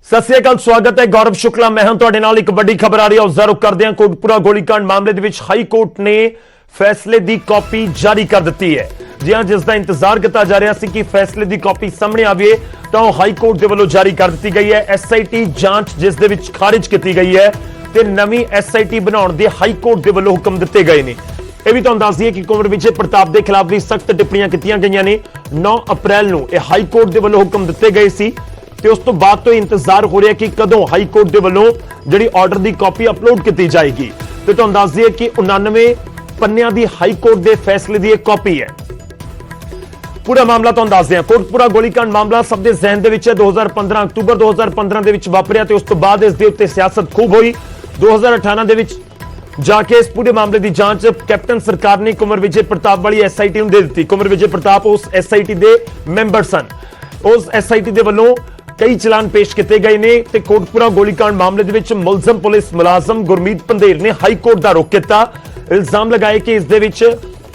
सत श्री अकाल, स्वागत है। गौरव शुक्ला मैं हूं तुहाडे नाल। एक बड़ी खबर आ रही है, उस रुख करते हैं। कोटपुरा गोलीकांड मामले दे विच हाई कोर्ट ने फैसले की कॉपी जारी कर दी है। जी हां, जिसका इंतजार किया जा रहा है कि फैसले की कॉपी सामने आवे तो हाई कोर्ट के वलों जारी कर दी गई है। SIT जांच जिस दे विच खारिज की गई है ते नवीं SIT बनाउण दे हाई कोर्ट के वलों हुक्म दिते गए ने। यह भी तुहानूं दस दईए कि कुंवर विजय प्रताप के खिलाफ भी सख्त टिप्पणियां कीतियां गईयां ने। 9 अप्रैल नूं यह हाई कोर्ट के वलों हुक्म दिते गए सी ते उस तो बाद तो इंतजार हो रहा है कि कदों हाई कोर्ट के वलों जिहड़ी ऑर्डर की कॉपी अपलोड की जाएगी। तो तुहानूं दस दईए कि 99 पन्नियां दी हाई कोर्ट के फैसले की एक कॉपी है। पूरा मामला तुहानूं दस दें। कोटपुरा गोलीकांड मामला सब दे ज़हन दे विच है। 2015 अक्तूबर 2015 दे विच वापरिया ते उस तो बाद इस दे उत्ते सियासत खूब हुई। 2018 दे विच जाके इस पूरे मामले की जांच कैप्टन सरकार ने कुंवर विजय प्रताप वाली SIT नूं दे दी। कुंवर विजय प्रताप उस SIT दे मैंबर सन। उस SIT दे वल्लों कई चलान पेश किए गए ने ते कोटपुरा गोलीकांड मामले दे विच मुलजम पुलिस मुलाजम गुरमीत पंधेर ने हाई कोर्ट का रुख किया। इल्जाम लगाए कि इस दे विच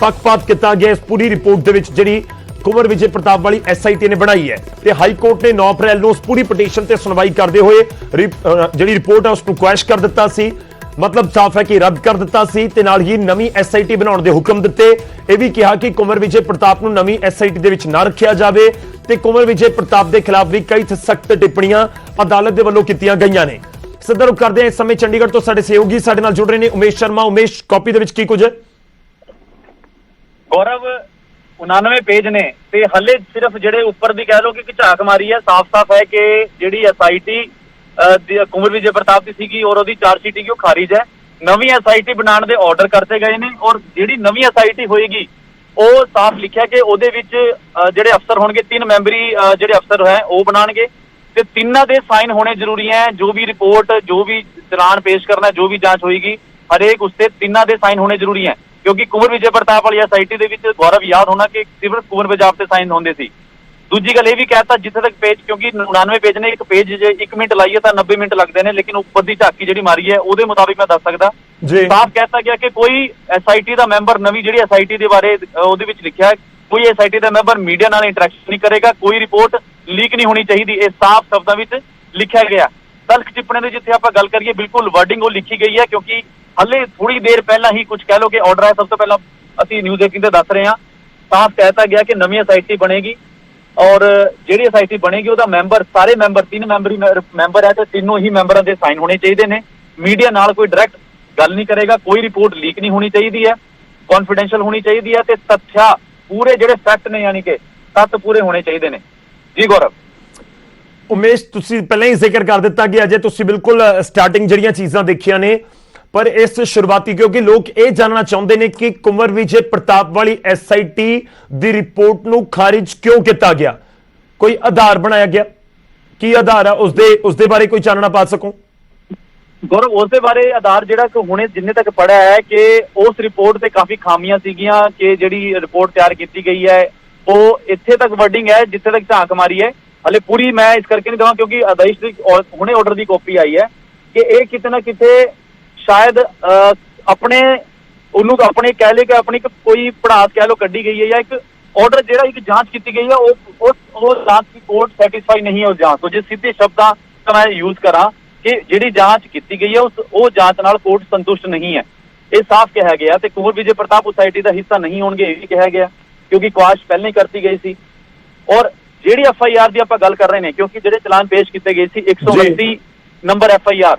पक्षपात किया गया। इस पूरी रिपोर्ट दे विच जिहड़ी कुंवर विजय प्रताप वाली SIT ने बनाई है ते हाई कोर्ट ने 9 अप्रैल नूं उस पूरी पटीशन ते सुनवाई करते हुए जिहड़ी रिपोर्ट है उसनूं क्वैश कर दिता सी। मतलब साफ है कि रद्द कर दिता सी ते नाल ही नवीं SIT बनाउण दे हुक्म दिते। यह भी कहा कि कुंवर विजय प्रताप नूं नवीं SIT दे विच ना रखिया जावे ते कुंवर विजय प्रताप के खिलाफ भी कई सख्त टिप्पणियां अदालत के वलों कीतियां गईयां ने। सिद्धा रुख करते हैं। इस समय चंडीगढ़ तो साडे सहयोगी साडे नाल जुड़ रहे हैं उमेश शर्मा। उमेश, कॉपी दे विच की कुछ है? गौरव 99 पेज ने ते हले सिर्फ जेडे उपर दी कह लो कि झाक मारी है। साफ साफ है कि जेडी SIT कुंवर विजय प्रताप की सीगी और ओदी चार्जशीट की खारिज है। नवी SIT बनाने दे ऑर्डर करते गए ने और जेडी नवी SIT होएगी ਉਹ ਸਾਫ਼ ਲਿਖਿਆ ਕਿ ਉਹਦੇ ਵਿੱਚ ਜਿਹੜੇ ਅਫਸਰ ਹੋਣਗੇ 3 ਮੈਂਬਰੀ ਜਿਹੜੇ ਅਫਸਰ ਹੈ ਉਹ ਬਣਾਣਗੇ ਤੇ ਤਿੰਨਾਂ ਦੇ ਸਾਈਨ ਹੋਣੇ ਜ਼ਰੂਰੀ ਹੈ। ਜੋ ਵੀ ਰਿਪੋਰਟ ਜੋ ਵੀ ਚਲਾਨ ਪੇਸ਼ ਕਰਨਾ ਜੋ ਵੀ ਜਾਂਚ ਹੋਏਗੀ ਹਰੇਕ ਉਸ ਤੇ ਤਿੰਨਾਂ ਦੇ ਸਾਈਨ ਹੋਣੇ ਜ਼ਰੂਰੀ ਹੈ। ਕਿਉਂਕਿ ਕੁੰਵਰ ਵਿਜੇ ਪ੍ਰਤਾਪ ਵਾਲੀ SIT ਦੇ ਵਿੱਚ ਗੌਰਵ ਯਾਦ ਹੋਣਾ ਕਿ ਸਿਰਫ ਕੁੰਵਰ ਵਿਜਾਪ ਤੇ ਸਾਈਨ ਹੁੰਦੇ ਸੀ। ਦੂਜੀ ਗੱਲ ਇਹ ਵੀ ਕਹਿਤਾ ਜਿੱਥੇ ਤੱਕ ਪੇਜ ਕਿਉਂਕਿ 99 ਪੇਜ ਨੇ ਇੱਕ ਪੇਜ ਜੇ 1 ਮਿੰਟ ਲਾਈਏ ਤਾਂ 90 ਮਿੰਟ ਲੱਗਦੇ ਨੇ ਲੇਕਿਨ ਉੱਪਰ ਦੀ ਝਾਕੀ ਜਿਹੜੀ ਮਾਰੀ ਹੈ ਉਹਦੇ ਮੁਤਾਬਿਕ ਮੈਂ ਦੱਸ ਸਕਦਾ। ਸਾਫ਼ ਕਹਿਤਾ ਗਿਆ ਕਿ ਕੋਈ SIT ਦਾ ਮੈਂਬਰ ਨਵੀਂ ਜਿਹੜੀ SIT ਦੇ ਬਾਰੇ ਉਹਦੇ ਵਿੱਚ ਲਿਖਿਆ ਕੋਈ SIT ਦਾ ਮੈਂਬਰ ਮੀਡੀਆ ਨਾਲ ਇੰਟਰੈਕਸ਼ਨ ਨਹੀਂ ਕਰੇਗਾ, ਕੋਈ ਰਿਪੋਰਟ ਲੀਕ ਨਹੀਂ ਹੋਣੀ ਚਾਹੀਦੀ। ਇਹ ਸਾਫ਼ ਸ਼ਬਦਾਂ ਵਿੱਚ ਲਿਖਿਆ ਗਿਆ। ਤਲਖ ਟਿੱਪਣੀ ਦੀ ਜਿੱਥੇ ਆਪਾਂ ਗੱਲ ਕਰੀਏ ਬਿਲਕੁਲ ਵਰਡਿੰਗ ਉਹ ਲਿਖੀ ਗਈ ਹੈ ਕਿਉਂਕਿ ਹਲੇ ਥੋੜੀ ਦੇਰ ਪਹਿਲਾਂ ਹੀ ਕੁਝ ਕਹਿ ਲੋ ਕਿ ਆਰਡਰ ਹੈ। ਸਭ ਤੋਂ ਪਹਿਲਾਂ ਅਸੀਂ ਨਿਊਜ਼ 18 ਤੇ ਦੱਸ ਰਹੇ ਹਾਂ। ਸਾਫ਼ ਕਹਿਤਾ ਗਿਆ ਕਿ ਨਵੀਂ SIT ਬਣੇਗੀ और ਜਿਹੜੀ SIT ਬਣੇਗੀ ਉਹਦਾ ਮੈਂਬਰ ਸਾਰੇ ਮੈਂਬਰ 3 ਮੈਂਬਰੀ ਮੈਂਬਰ ਹੈ ਤੇ ਤਿੰਨੋਂ ਹੀ ਮੈਂਬਰਾਂ ਦੇ ਸਾਈਨ ਹੋਣੇ ਚਾਹੀਦੇ ਨੇ। ਮੀਡੀਆ ਨਾਲ ਕੋਈ ਡਾਇਰੈਕਟ ਗੱਲ ਨਹੀਂ ਕਰੇਗਾ, ਕੋਈ ਰਿਪੋर्ट ਲੀਕ ਨਹੀਂ ਹੋਣੀ ਚਾਹੀਦੀ ਹੈ, ਕੌਨਫੀਡੈਂਸ਼ੀਅਲ ਹੋਣੀ ਚਾਹੀਦੀ ਹੈ ਤੇ ਤੱਥਿਆ ਪੂਰੇ ਜਿਹੜੇ ਫੈਕਟ ਨੇ ਯਾਨੀ ਕਿ ਤੱਤ ਪੂਰੇ ਹੋਣੇ ਚਾਹੀਦੇ ਨੇ। ਜੀ ਗੌਰਵ। ਉਮੇਸ਼, ਤੁਸੀਂ ਪਹਿਲਾਂ ਹੀ ਜ਼ਿਕਰ ਕਰ ਦਿੱਤਾ ਕਿ ਅਜੇ ਤੁਸੀਂ ਬਿਲਕੁਲ ਸਟਾਰਟਿੰਗ ਜਿਹੜੀਆਂ ਚੀਜ਼ਾਂ ਦੇਖੀਆਂ ਨੇ पर इस शुरुआती क्योंकि लोग ये जानना चाहते हैं कि कुंवर विजय प्रताप वाली SIT की रिपोर्ट नूं खारिज क्यों किया गया, कोई आधार बनाया गया, की आधार है उसदे बारे कोई चानना पा सकूं? गौरव उसके बारे आधार जिहड़ा कि हुणे जिन्ने तक पढ़िया है कि उस रिपोर्ट से काफ़ी खामियां सीगियां कि जिहड़ी रिपोर्ट तैयार की गई है वो इत्थे तक वर्डिंग है जिथे तक झांक मारी है। हले पूरी मैं इस करके नहीं देवां क्योंकि आदेश की हुणे ऑर्डर की कॉपी आई है कि ये किते ना किते शायद अपने ਉਹਨੂੰ ਆਪਣੇ ਕਹਿ ਲੇ ਕਿ ਆਪਣੀ ਕੋਈ ਪੜਾਸ ਕਹਿ ਲੋ ਕੱਢੀ ਗਈ ਹੈ ਜਾਂ ਇੱਕ ਆਰਡਰ ਜਿਹੜਾ ਇੱਕ ਜਾਂਚ ਕੀਤੀ ਗਈ ਹੈ ਉਹ ਜਾਂਚ ਦੀ ਕੋਰਟ ਸੈਟੀਸਫਾਈ ਨਹੀਂ ਹੈ ਉਸ ਜਾਂਚ ਤੋਂ। ਜੇ ਸਿੱਧੇ ਸ਼ਬਦਾਂ ਤਾਂ ਮੈਂ ਯੂਜ਼ ਕਰਾਂ ਕਿ ਜਿਹੜੀ ਜਾਂਚ ਕੀਤੀ ਗਈ ਹੈ ਉਹ ਜਾਂਚ ਨਾਲ ਕੋਰਟ ਸੰਤੁਸ਼ਟ ਨਹੀਂ ਹੈ। ਇਹ ਸਾਫ਼ ਕਿਹਾ ਗਿਆ ਤੇ ਕੁੰਵਰ ਵਿਜੇ ਪ੍ਰਤਾਪ ਉਸ SIT ਦਾ ਹਿੱਸਾ ਨਹੀਂ ਹੋਣਗੇ ਇਹ ਵੀ ਕਿਹਾ ਗਿਆ ਕਿਉਂਕਿ ਕੁਆਸ਼ ਪਹਿਲਾਂ ਹੀ ਕਰਤੀ ਗਈ ਸੀ। ਔਰ ਜਿਹੜੀ FIR ਦੀ ਆਪਾਂ ਗੱਲ ਕਰ ਰਹੇ ਨੇ ਕਿਉਂਕਿ ਜਿਹੜੇ ਚਲਾਨ ਪੇਸ਼ ਕੀਤੇ ਗਏ ਸੀ 129 ਨੰਬਰ FIR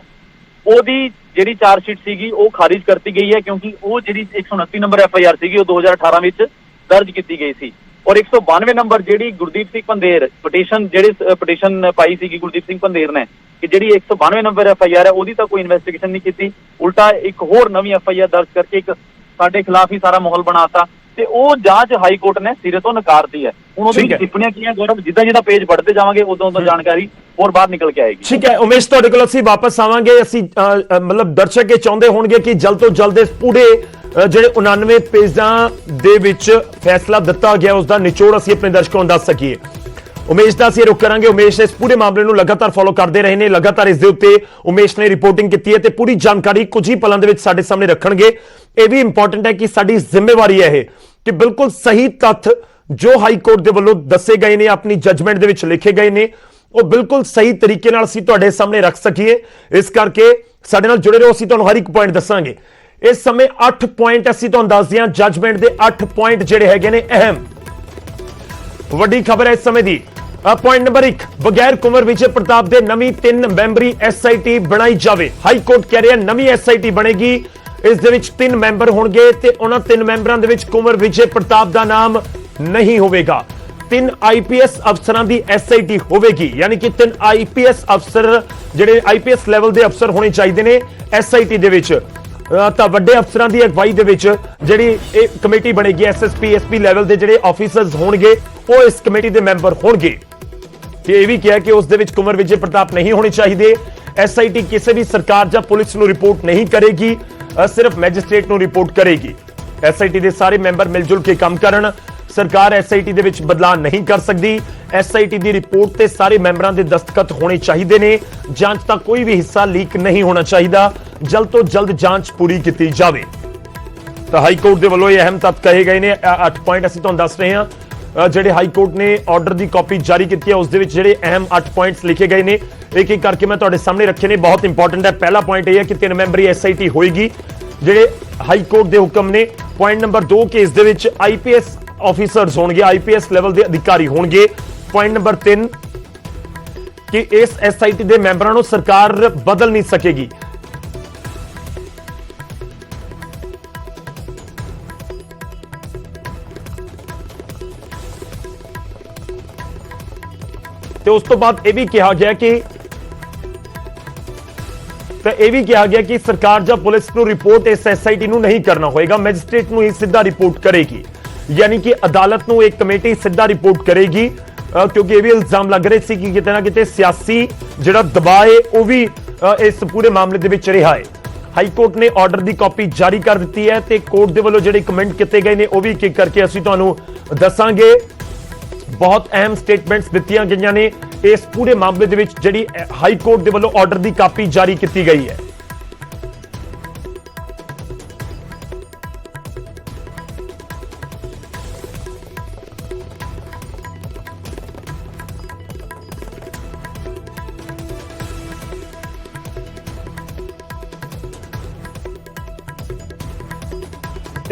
ਉਹਦੀ ਜਿਹੜੀ ਚਾਰਜਸ਼ੀਟ ਸੀਗੀ ਉਹ ਖਾਰਿਜ ਕਰਤੀ ਗਈ ਹੈ ਕਿਉਂਕਿ ਉਹ ਜਿਹੜੀ 129 ਨੰਬਰ FIR ਸੀਗੀ ਉਹ 2018 ਵਿੱਚ ਦਰਜ ਕੀਤੀ ਗਈ ਸੀ। ਔਰ 192 ਨੰਬਰ ਜਿਹੜੀ ਗੁਰਦੀਪ ਸਿੰਘ ਪੰਧੇਰ ਪਟੀਸ਼ਨ ਪਾਈ ਸੀਗੀ ਗੁਰਦੀਪ ਸਿੰਘ ਪੰਧੇਰ ਨੇ ਕਿ ਜਿਹੜੀ 192 ਨੰਬਰ FIR ਹੈ ਉਹਦੀ ਤਾਂ ਕੋਈ ਇਨਵੈਸਟੀਗੇਸ਼ਨ ਨਹੀਂ ਕੀਤੀ, ਉਲਟਾ ਇੱਕ ਹੋਰ ਨਵੀਂ FIR ਦਰਜ ਕਰਕੇ ਇੱਕ ਸਾਡੇ ਖਿਲਾਫ ਹੀ ਸਾਰਾ ਮਾਹੌਲ ਬਣਾਤਾ ਤੇ ਉਹ ਜਾਂਚ ਹਾਈ ਕੋਰਟ ਨੇ ਸਿਰੇ ਤੋਂ ਨਕਾਰਤੀ ਹੈ। ਹੁਣ ਉਹਦੀ ਟਿੱਪਣੀਆਂ ਕੀ ਹੈ ਗੌਰਵ, ਜਿੱਦਾਂ ਪੇਜ ਪੜ੍ਹਦੇ ਜਾਵਾਂਗੇ ਉਦੋਂ ਜਾਣਕਾਰੀ ਹੋਰ ਬਾਹਰ ਨਿਕਲ ਕੇ ਆਏਗੀ। ਠੀਕ ਹੈ ਉਮੇਸ਼, ਤੁਹਾਡੇ ਕੋਲ ਅਸੀਂ ਵਾਪਸ ਆਵਾਂਗੇ। ਅਸੀਂ ਮਤਲਬ ਦਰਸ਼ਕ ਇਹ ਚਾਹੁੰਦੇ ਹੋਣਗੇ ਕਿ ਜਲਦ ਤੋਂ ਜਲਦ ਇਸ ਪੂਰੇ ਜਿਹੜੇ 99 ਪੇਜਾਂ ਦੇ ਵਿੱਚ ਫੈਸਲਾ ਦਿੱਤਾ ਗਿਆ ਉਸ ਦਾ ਨਿਚੋੜ ਅਸੀਂ ਆਪਣੇ ਦਰਸ਼ਕਾਂ ਨੂੰ ਦੱਸ ਸਕੀਏ। ਉਮੇਸ਼ ਦਾ ਅਸੀਂ ਰੁਕ ਕਰਾਂਗੇ। ਉਮੇਸ਼ ਇਸ ਪੂਰੇ ਮਾਮਲੇ ਨੂੰ ਲਗਾਤਾਰ ਫੋਲੋ ਕਰਦੇ ਰਹੇ ਨੇ, ਲਗਾਤਾਰ ਇਸ ਦੇ ਉੱਤੇ ਉਮੇਸ਼ ਨੇ ਰਿਪੋਰਟਿੰਗ ਕੀਤੀ ਹੈ ਤੇ ਪੂਰੀ ਜਾਣਕਾਰੀ ਕੁਝ ਹੀ ਪਲਾਂ ਦੇ ਵਿੱਚ ਸਾਡੇ ਸਾਹਮਣੇ ਰੱਖਣਗੇ। ਇਹ ਵੀ ਇੰਪੋਰਟੈਂਟ ਹੈ ਕਿ ਸਾਡੀ ਜ਼ਿੰਮੇਵਾਰੀ ਹੈ ਇਹ ਕਿ ਬਿਲकुल सही तत्थ जो हाई कोर्ट के वलों दसे गए ने अपनी जजमेंट दे विच लिखे गए ने ਉਹ ਬਿਲਕੁਲ ਸਹੀ ਤਰੀਕੇ ਨਾਲ ਅਸੀਂ ਤੁਹਾਡੇ ਸਾਹਮਣੇ ਰੱਖ ਸਕੀਏ। ਇਸ ਕਰਕੇ ਸਾਡੇ ਨਾਲ ਜੁੜੇ ਰਹੋ, ਅਸੀਂ ਤੁਹਾਨੂੰ ਹਰ ਇੱਕ ਪੁਆਇੰਟ ਦੱਸਾਂਗੇ। ਇਸ ਸਮੇਂ 8 ਪੁਆਇੰਟ ਅਸੀਂ ਤੁਹਾਨੂੰ ਦੱਸਦੇ ਹਾਂ, ਜੱਜਮੈਂਟ ਦੇ 8 ਪੁਆਇੰਟ ਜਿਹੜੇ ਹੈਗੇ ਨੇ ਅਹਿਮ। ਵੱਡੀ ਖਬਰ ਹੈ ਇਸ ਸਮੇਂ ਦੀ। ਪੁਆਇੰਟ ਨੰਬਰ 1, ਬਗੈਰ ਕੁੰਵਰ ਵਿਜੇ ਪ੍ਰਤਾਪ ਦੇ ਨਵੀਂ 3 ਮੈਂਬਰੀ SIT ਬਣਾਈ ਜਾਵੇ। ਹਾਈ ਕੋਰਟ ਕਹਿ ਰਿਹਾ ਨਵੀਂ SIT ਬਣੇਗੀ, ਇਸ ਦੇ ਵਿੱਚ 3 ਮੈਂਬਰ ਹੋਣਗੇ ਤੇ ਉਹਨਾਂ 3 ਮੈਂਬਰਾਂ ਦੇ ਵਿੱਚ ਕੁੰਵਰ ਵਿਜੇ ਪ੍ਰਤਾਪ ਦਾ ਨਾਮ ਨਹੀਂ ਹੋਵੇਗਾ। 3 IPS ਅਫਸਰਾਂ ਦੀ SIT ਹੋਵੇਗੀ, ਯਾਨੀ ਕਿ 3 IPS ਅਫਸਰ ਜਿਹੜੇ IPS ਲੈਵਲ ਦੇ ਅਫਸਰ ਹੋਣੇ ਚਾਹੀਦੇ ਨੇ SIT ਦੇ ਵਿੱਚ। ਤਾਂ ਵੱਡੇ ਅਫਸਰਾਂ ਦੀ ਅਗਵਾਈ ਦੇ ਵਿੱਚ ਜਿਹੜੀ ਇਹ ਕਮੇਟੀ ਬਣੇਗੀ, SSP SP ਲੈਵਲ ਦੇ ਜਿਹੜੇ ਆਫੀਸਰਸ ਹੋਣਗੇ ਉਹ ਇਸ ਕਮੇਟੀ ਦੇ ਮੈਂਬਰ ਹੋਣਗੇ। ਤੇ ਇਹ ਵੀ ਕਿਹਾ ਕਿ ਉਸ ਦੇ ਵਿੱਚ ਕੁੰਵਰ ਵਿਜੇ ਪ੍ਰਤਾਪ ਨਹੀਂ ਹੋਣੇ ਚਾਹੀਦੇ। SIT ਕਿਸੇ ਵੀ ਸਰਕਾਰ ਜਾਂ ਪੁਲਿਸ ਨੂੰ ਰਿਪੋਰਟ ਨਹੀਂ ਕਰੇਗੀ, ਸਿਰਫ ਮੈਜਿਸਟ੍ਰੇਟ ਨੂੰ ਰਿਪੋਰਟ ਕਰੇਗੀ। SIT ਦੇ ਸਾਰੇ ਮੈਂਬਰ ਮਿਲ ਜੁਲ ਕੇ ਕੰਮ ਕਰਨ। ਸਰਕਾਰ SIT ਦੇ ਵਿੱਚ ਬਦਲਾਅ ਨਹੀਂ ਕਰ ਸਕਦੀ। SIT ਦੀ ਰਿਪੋਰਟ ਤੇ ਸਾਰੇ ਮੈਂਬਰਾਂ ਦੇ ਦਸਤਖਤ ਹੋਣੇ ਚਾਹੀਦੇ ਨੇ। ਜਾਂਚ ਦਾ ਕੋਈ ਵੀ ਹਿੱਸਾ ਲੀਕ ਨਹੀਂ ਹੋਣਾ ਚਾਹੀਦਾ। ਜਲਦ ਤੋਂ ਜਲਦ ਜਾਂਚ ਪੂਰੀ ਕੀਤੀ ਜਾਵੇ। ਤਾਂ ਹਾਈ ਕੋਰਟ ਦੇ ਵੱਲੋਂ ਇਹ ਅਹਿਮ ਤੱਥ ਕਹੇ ਗਏ ਨੇ। 8 ਪੁਆਇੰਟ ਅਸੀਂ ਤੁਹਾਨੂੰ ਦੱਸ ਰਹੇ ਹਾਂ। ਜਿਹੜੇ ਹਾਈ ਕੋਰਟ ਨੇ ਆਰਡਰ ਦੀ ਕਾਪੀ ਜਾਰੀ ਕੀਤੀ ਹੈ ਉਸ ਦੇ ਵਿੱਚ ਜਿਹੜੇ ਅਹਿਮ 8 ਪੁਆਇੰਟਸ ਲਿਖੇ ਗਏ ਨੇ, ਇੱਕ ਇੱਕ ਕਰਕੇ ਮੈਂ ਤੁਹਾਡੇ ਸਾਹਮਣੇ ਰੱਖੇ ਨੇ। ਬਹੁਤ ਇੰਪੋਰਟੈਂਟ ਹੈ। ਪਹਿਲਾ ਪੁਆਇੰਟ ਇਹ ਹੈ ਕਿ 3 ਮੈਂਬਰੀ SIT ਹੋਏਗੀ ਜਿਹੜੇ ਹਾਈ ਕੋਰਟ ਦੇ ਹੁਕਮ ਨੇ। ਪੁਆਇੰਟ ਨੰਬਰ 2 ਕਿ ਇਸ ਦੇ ਵਿੱਚ IPS ਆਫੀਸਰਸ ਹੋਣਗੇ, IPS ਲੈਵਲ ਦੇ ਅਧਿਕਾਰੀ ਹੋਣਗੇ। ਪੁਆਇੰਟ ਨੰਬਰ 3 ਕਿ ਇਸ SIT ਦੇ ਮੈਂਬਰਾਂ ਨੂੰ ਸਰਕਾਰ ਬਦਲ ਨਹੀਂ ਸਕੇਗੀ। ਤੇ ਉਸ ਤੋਂ ਬਾਅਦ ਇਹ ਵੀ ਕਿਹਾ ਗਿਆ ਕਿ ਸਰਕਾਰ ਜਾਂ ਪੁਲਿਸ ਨੂੰ ਰਿਪੋਰਟ ਇਸ SIT ਨੂੰ ਨਹੀਂ ਕਰਨਾ ਹੋਏਗਾ, ਮੈਜਿਸਟ੍ਰੇਟ ਨੂੰ ਹੀ ਸਿੱਧਾ ਰਿਪੋਰਟ ਕਰੇਗੀ। ਯਾਨੀ ਕਿ ਅਦਾਲਤ ਨੂੰ ਇੱਕ ਕਮੇਟੀ ਸਿੱਧਾ ਰਿਪੋਰਟ ਕਰੇਗੀ, ਕਿਉਂਕਿ ਇਹ ਵੀ ਇਲਜ਼ਾਮ ਲੱਗ ਰਹੇ ਸੀ ਕਿ ਕਿਤੇ ਨਾ ਕਿਤੇ ਸਿਆਸੀ ਜਿਹੜਾ ਦਬਾਅ ਹੈ ਉਹ ਵੀ ਇਸ ਪੂਰੇ ਮਾਮਲੇ ਦੇ ਵਿੱਚ ਰਿਹਾ ਹੈ। ਹਾਈ ਕੋਰਟ ਨੇ ਆਰਡਰ ਦੀ ਕਾਪੀ ਜਾਰੀ ਕਰ ਦਿੱਤੀ ਹੈ ਤੇ ਕੋਰਟ ਦੇ ਵੱਲੋਂ ਜਿਹੜੇ ਕਮੈਂਟ ਕੀਤੇ ਗਏ ਨੇ ਉਹ ਵੀ ਇੱਕ ਇੱਕ ਕਰਕੇ ਅਸੀਂ ਤੁਹਾਨੂੰ ਦੱਸਾਂਗੇ। ਬਹੁਤ ਅਹਿਮ ਸਟੇਟਮੈਂਟਸ ਦਿੱਤੀਆਂ ਗਈਆਂ ਨੇ ਇਸ ਪੂਰੇ ਮਾਮਲੇ ਦੇ ਵਿੱਚ ਜਿਹੜੀ ਹਾਈ ਕੋਰਟ ਦੇ ਵੱਲੋਂ ਆਰਡਰ ਦੀ ਕਾਪੀ ਜਾਰੀ ਕੀਤੀ ਗਈ ਹੈ।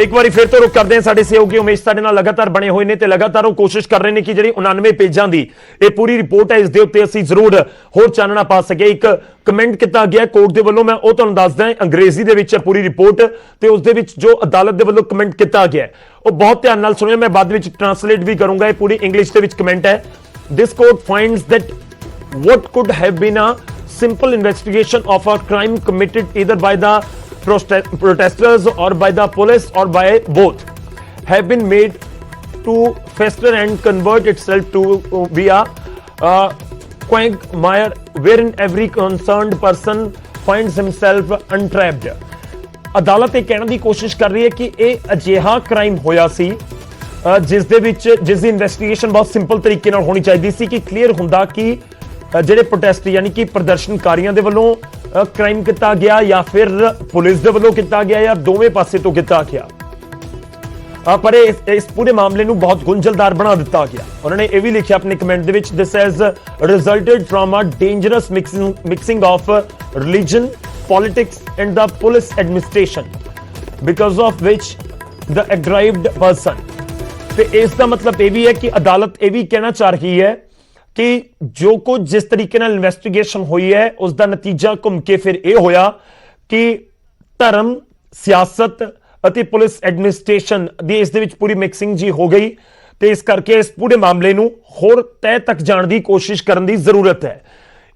ਇੱਕ ਵਾਰੀ ਫਿਰ ਤੋਂ ਰੁਕ ਕਰਦੇ ਹਾਂ। ਸਾਡੇ ਸਹਿਯੋਗੀ ਉਮੇਸ਼ ਸਾਡੇ ਨਾਲ ਲਗਾਤਾਰ ਬਣੇ ਹੋਏ ਨੇ ਤੇ ਲਗਾਤਾਰ ਉਹ ਕੋਸ਼ਿਸ਼ ਕਰ ਰਹੇ ਨੇ ਕਿ ਜਿਹੜੀ 99 ਪੇਜਾਂ ਦੀ ਇਹ ਪੂਰੀ ਰਿਪੋਰਟ ਹੈ ਇਸ ਦੇ ਉੱਤੇ ਅਸੀਂ ਜ਼ਰੂਰ ਹੋਰ ਚਾਨਣਾ ਪਾ ਸਕੀਏ। ਇੱਕ ਕਮੈਂਟ ਕੀਤਾ ਗਿਆ ਕੋਰਟ ਦੇ ਵੱਲੋਂ, ਮੈਂ ਉਹ ਤੁਹਾਨੂੰ ਦੱਸਦਾ। ਅੰਗਰੇਜ਼ੀ ਦੇ ਵਿੱਚ ਹੈ ਪੂਰੀ ਰਿਪੋਰਟ ਤੇ ਉਸ ਦੇ ਵਿੱਚ ਜੋ ਅਦਾਲਤ ਦੇ ਵੱਲੋਂ ਕਮੈਂਟ ਕੀਤਾ ਗਿਆ ਉਹ ਬਹੁਤ ਧਿਆਨ ਨਾਲ ਸੁਣਿਓ, ਮੈਂ ਬਾਅਦ ਵਿੱਚ ਟ੍ਰਾਂਸਲੇਟ ਵੀ ਕਰੂੰਗਾ। ਇਹ ਪੂਰੀ ਇੰਗਲਿਸ਼ ਦੇ ਵਿੱਚ ਕਮੈਂਟ ਹੈ। This court finds that what could have been a simple investigation of a crime committed either by the protesters or by the police or by both have been made to fester and convert itself to be a quagmire wherein every concerned person finds himself entrapped। ਅਦਾਲਤ ਇਹ ਕਹਿਣ ਦੀ ਕੋਸ਼ਿਸ਼ ਕਰ ਰਹੀ ਹੈ ਕਿ ਇਹ ਅਜਿਹਾ ਕ੍ਰਾਈਮ ਹੋਇਆ ਸੀ ਜਿਸ ਦੀ ਇਨਵੈਸਟੀਗੇਸ਼ਨ ਬਹੁਤ ਸਿੰਪਲ ਤਰੀਕੇ ਨਾਲ ਹੋਣੀ ਚਾਹੀਦੀ ਸੀ ਕਿ ਕਲੀਅਰ ਹੁੰਦਾ ਕਿ ਜਿਹੜੇ ਪ੍ਰੋਟੈਸਟ ਯਾਨੀ ਕਿ ਪ੍ਰਦਰਸ਼ਨਕਾਰੀਆਂ ਦੇ ਵੱਲੋਂ ਕ੍ਰਾਈਮ ਕੀਤਾ ਗਿਆ ਜਾਂ ਫਿਰ ਪੁਲਿਸ ਦੇ ਵੱਲੋਂ ਕੀਤਾ ਗਿਆ ਜਾਂ ਦੋਵੇਂ ਪਾਸੇ ਤੋਂ ਕੀਤਾ ਗਿਆ। ਪਰ ਇਸ ਪੂਰੇ ਮਾਮਲੇ ਨੂੰ ਬਹੁਤ ਗੁੰਝਲਦਾਰ ਬਣਾ ਦਿੱਤਾ ਗਿਆ। ਉਹਨਾਂ ਨੇ ਇਹ ਵੀ ਲਿਖਿਆ ਆਪਣੇ ਕਮੈਂਟ ਦੇ ਵਿੱਚ, this has resulted from a dangerous mixing of religion, politics and the police administration because of which the aggrieved person। ਤੇ ਇਸ ਦਾ ਮਤਲਬ ਇਹ ਵੀ ਹੈ ਕਿ ਅਦਾਲਤ ਇਹ ਵੀ ਕਹਿਣਾ ਚਾਹ ਰਹੀ ਹੈ ਕਿ ਜੋ ਕੁਝ ਜਿਸ ਤਰੀਕੇ ਨਾਲ ਇਨਵੈਸਟੀਗੇਸ਼ਨ ਹੋਈ ਹੈ ਉਸ ਦਾ ਨਤੀਜਾ ਘੁੰਮ ਕੇ ਫਿਰ ਇਹ ਹੋਇਆ ਕਿ ਧਰਮ, ਸਿਆਸਤ ਅਤੇ ਪੁਲਿਸ ਐਡਮਿਨਿਸਟ੍ਰੇਸ਼ਨ ਦੀ ਇਸ ਦੇ ਵਿੱਚ ਪੂਰੀ ਮਿਕਸਿੰਗ ਜੀ ਹੋ ਗਈ ਤੇ ਇਸ ਕਰਕੇ ਇਸ ਪੂਰੇ ਮਾਮਲੇ ਨੂੰ ਹੋਰ ਤਹਿ ਤੱਕ ਜਾਣ ਦੀ ਕੋਸ਼ਿਸ਼ ਕਰਨ ਦੀ ਜ਼ਰੂਰਤ ਹੈ।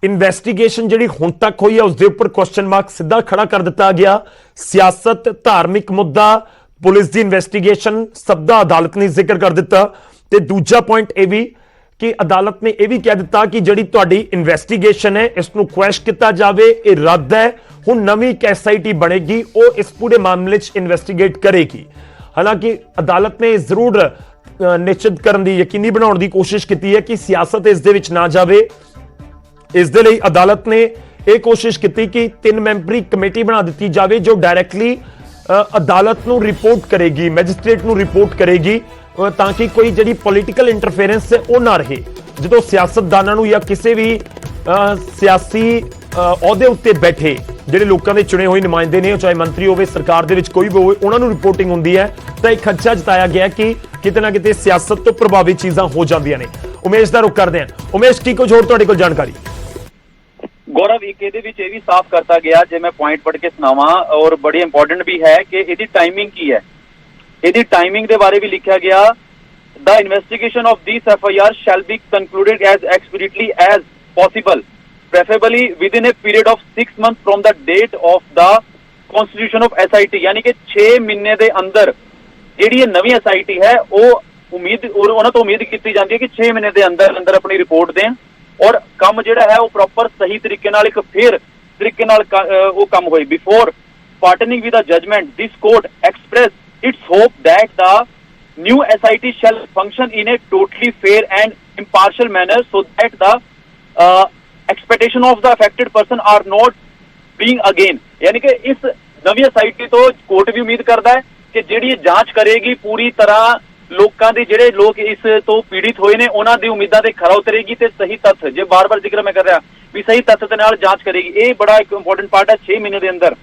ਇਨਵੈਸਟੀਗੇਸ਼ਨ ਜਿਹੜੀ ਹੁਣ ਤੱਕ ਹੋਈ ਹੈ ਉਸ ਦੇ ਉੱਪਰ ਕੁਐਸਚਨ ਮਾਰਕ ਸਿੱਧਾ ਖੜਾ ਕਰ ਦਿੱਤਾ ਗਿਆ। ਸਿਆਸਤ, ਧਾਰਮਿਕ ਮੁੱਦਾ, ਪੁਲਿਸ ਦੀ ਇਨਵੈਸਟੀਗੇਸ਼ਨ ਸਭ ਦਾ ਅਦਾਲਤ ਨੇ ਜ਼ਿਕਰ ਕਰ ਦਿੱਤਾ। ਤੇ ਦੂਜਾ ਪੁਆਇੰਟ ਇਹ ਵੀ ਕਿ ਅਦਾਲਤ ਨੇ ਇਹ ਵੀ ਕਹਿ ਦਿੱਤਾ ਕਿ ਜਿਹੜੀ ਤੁਹਾਡੀ ਇਨਵੈਸਟੀਗੇਸ਼ਨ ਹੈ ਇਸ ਨੂੰ ਕੁਐਸ਼ ਕੀਤਾ ਜਾਵੇ, ਇਹ ਰੱਦ ਹੈ। ਹੁਣ ਨਵੀਂ SIT ਬਣੇਗੀ, ਉਹ ਇਸ ਪੂਰੇ ਮਾਮਲੇ 'ਚ ਇਨਵੈਸਟੀਗੇਟ ਕਰੇਗੀ। ਹਾਲਾਂਕਿ ਅਦਾਲਤ ਨੇ ਜ਼ਰੂਰ ਨਿਸ਼ਚਿਤ ਕਰਨ ਦੀ, ਯਕੀਨੀ ਬਣਾਉਣ ਦੀ ਕੋਸ਼ਿਸ਼ ਕੀਤੀ ਹੈ ਕਿ ਸਿਆਸਤ ਇਸ ਦੇ ਵਿੱਚ ਨਾ ਜਾਵੇ। ਇਸ ਦੇ ਲਈ ਅਦਾਲਤ ਨੇ ਇਹ ਕੋਸ਼ਿਸ਼ ਕੀਤੀ ਕਿ 3 ਮੈਂਬਰੀ ਕਮੇਟੀ ਬਣਾ ਦਿੱਤੀ ਜਾਵੇ ਜੋ ਡਾਇਰੈਕਟਲੀ ਅਦਾਲਤ ਨੂੰ ਰਿਪੋਰਟ ਕਰੇਗੀ, ਮੈਜਿਸਟ੍ਰੇਟ ਨੂੰ ਰਿਪੋਰਟ ਕਰੇਗੀ, ਤਾਂ ਕਿ ਕੋਈ ਜਿਹੜੀ ਪੋਲੀਟੀਕਲ ਇੰਟਰਫੇਰੈਂਸ ਹੈ ਉਹ ਨਾ ਰਹੇ। ਜਦੋਂ ਸਿਆਸਤਦਾਨਾਂ ਨੂੰ ਜਾਂ ਕਿਸੇ ਵੀ ਸਿਆਸੀ ਅਹੁਦੇ ਉੱਤੇ ਬੈਠੇ ਜਿਹੜੇ ਲੋਕਾਂ ਦੇ ਚੁਣੇ ਹੋਏ ਨੁਮਾਇੰਦੇ ਨੇ, ਚਾਹੇ ਮੰਤਰੀ ਹੋਵੇ, ਸਰਕਾਰ ਦੇ ਵਿੱਚ ਕੋਈ ਵੀ ਹੋਵੇ, ਉਹਨਾਂ ਨੂੰ ਰਿਪੋਰਟਿੰਗ ਹੁੰਦੀ ਹੈ ਤਾਂ ਇੱਕ ਖਦਸ਼ਾ ਜਤਾਇਆ ਗਿਆ ਕਿ ਕਿਤੇ ਨਾ ਕਿਤੇ ਸਿਆਸਤ ਤੋਂ ਪ੍ਰਭਾਵਿਤ ਚੀਜ਼ਾਂ ਹੋ ਜਾਂਦੀਆਂ ਨੇ। ਉਮੇਸ਼ ਦਾ ਰੁਖ ਕਰਦੇ ਹਾਂ। ਉਮੇਸ਼, ਕੀ ਕੁਝ ਹੋਰ ਤੁਹਾਡੇ ਕੋਲ ਜਾਣਕਾਰੀ? ਗੌਰਵ, ਇੱਕ ਇਹਦੇ ਵਿੱਚ ਇਹ ਵੀ ਸਾਫ਼ ਕਰਤਾ ਗਿਆ, ਜੇ ਮੈਂ ਪੁਆਇੰਟ ਪੜ੍ਹ ਕੇ ਸੁਣਾਵਾਂ ਔਰ ਬੜੀ ਇੰਪੋਰਟੈਂਟ ਵੀ ਹੈ ਕਿ ਇਹਦੀ ਟਾਈਮਿੰਗ ਕੀ ਹੈ। ਇਹਦੀ ਟਾਈਮਿੰਗ ਦੇ ਬਾਰੇ ਵੀ ਲਿਖਿਆ ਗਿਆ, the investigation of this FIR shall be concluded as expeditiously as possible, preferably within a period of 6 months from the date of the constitution of SIT। यानी कि 6 महीने ਦੇ ਅੰਦਰ ਜਿਹੜੀ ਇਹ ਨਵੀਂ SIT ਹੈ ਉਹ ਉਹਨਾਂ ਤੋਂ ਉਮੀਦ ਕੀਤੀ ਜਾਂਦੀ ਹੈ ਕਿ 6 ਮਹੀਨੇ ਦੇ ਅੰਦਰ ਆਪਣੀ ਰਿਪੋਰਟ ਦੇਣ ਔਰ ਕੰਮ ਜਿਹੜਾ ਹੈ ਉਹ ਪ੍ਰੋਪਰ ਸਹੀ ਤਰੀਕੇ ਨਾਲ ਇੱਕ ਫੇਰ ਤਰੀਕੇ ਨਾਲ ਉਹ ਕੰਮ ਹੋਏ। Before parting with a judgment this court express its hope that the new SIT shall function in a totally fair and impartial manner so that the expectation of the affected person are not being again। यानी कि इस नवी SIT तो court भी उम्मीद करता है कि ਜਿਹੜੀ ਜਾਂਚ ਕਰੇਗੀ ਪੂਰੀ ਤਰ੍ਹਾਂ ਲੋਕਾਂ ਦੇ ਜਿਹੜੇ ਲੋਕ ਇਸ ਤੋਂ ਪੀੜਿਤ ਹੋਏ ਨੇ ਉਹਨਾਂ ਦੀ ਉਮੀਦਾਂ ਤੇ ਖਰਾ ਉਤਰੇਗੀ ਤੇ ਸਹੀ ਤੱਥ, ਜੇ ਬਾਰ-ਬਾਰ ਜ਼ਿਕਰ ਮੈਂ ਕਰ ਰਿਹਾ ਵੀ ਸਹੀ ਤੱਥ ਦੇ ਨਾਲ ਜਾਂਚ ਕਰੇਗੀ। ਇਹ ਬੜਾ ਇੱਕ ਇੰਪੋਰਟੈਂਟ ਪਾਰਟ ਹੈ। 6 ਮਹੀਨੇ ਦੇ ਅੰਦਰ